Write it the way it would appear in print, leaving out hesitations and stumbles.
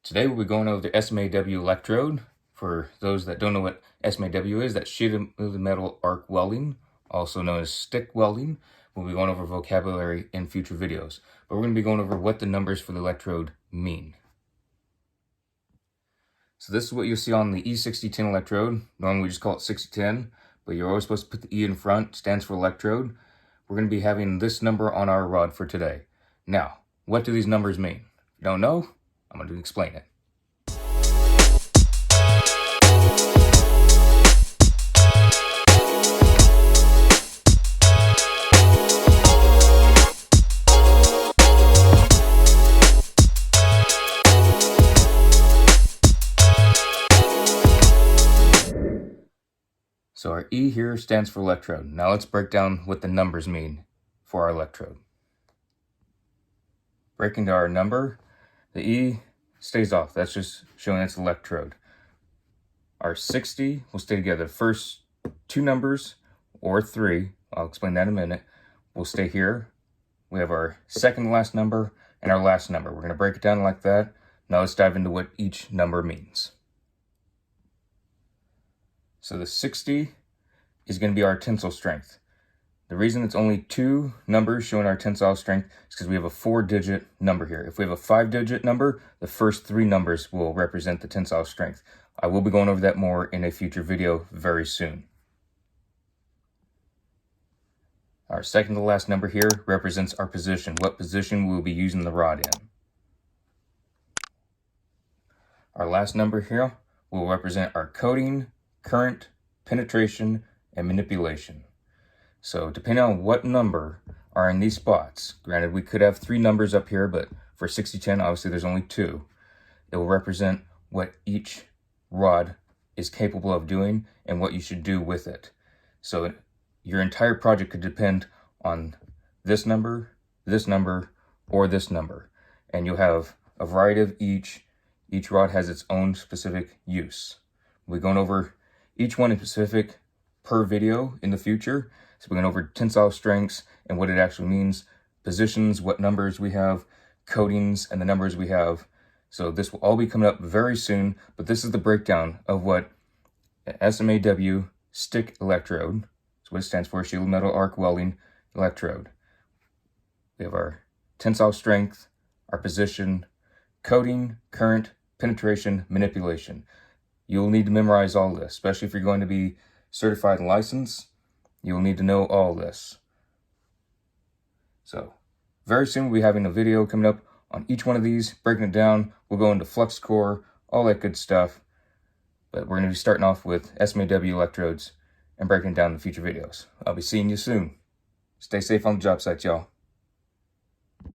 Today we'll be going over the SMAW electrode. For those that don't know what SMAW is, that's sheet metal arc welding, also known as stick welding. We'll be going over vocabulary in future videos, but we're going to be going over what the numbers for the electrode mean. So this is what you'll see on the E6010 electrode. Normally we just call it 6010, but you're always supposed to put the E in front, stands for electrode. We're going to be having this number on our rod for today. Now, what do these numbers mean? If you don't know, I'm going to explain it. So our E here stands for electrode. Now let's break down what the numbers mean for our electrode. Breaking down our number, the E stays off. That's just showing it's electrode. Our 60 will stay together. The first two numbers, or three, I'll explain that in a minute, will stay here. We have our second to last number and our last number. We're going to break it down like that. Now let's dive into what each number means. So the 60 is going to be our tensile strength. The reason it's only two numbers showing our tensile strength is because we have a 4-digit number here. If we have a 5-digit number, the first three numbers will represent the tensile strength. I will be going over that more in a future video very soon. Our second to last number here represents our position, what position we'll be using the rod in. Our last number here will represent our coating, current, penetration, and manipulation. So depending on what number are in these spots, granted we could have three numbers up here, but for 6010 obviously there's only two. It will represent what each rod is capable of doing and what you should do with it. So your entire project could depend on this number, or this number. And you'll have a variety of each. Each rod has its own specific use. We're going over each one in specific per video in the future. So we're going over tensile strengths and what it actually means, positions, what numbers we have, coatings, and the numbers we have. So this will all be coming up very soon, but this is the breakdown of what SMAW stick electrode, that's what it stands for, sheet metal arc welding electrode. We have our tensile strength, our position, coating, current, penetration, manipulation. You'll need to memorize all this, especially if you're going to be certified and licensed. You'll need to know all this. So very soon we'll be having a video coming up on each one of these, breaking it down. We'll go into flux core, all that good stuff. But we're going to be starting off with SMAW electrodes and breaking it down in future videos. I'll be seeing you soon. Stay safe on the job site, y'all.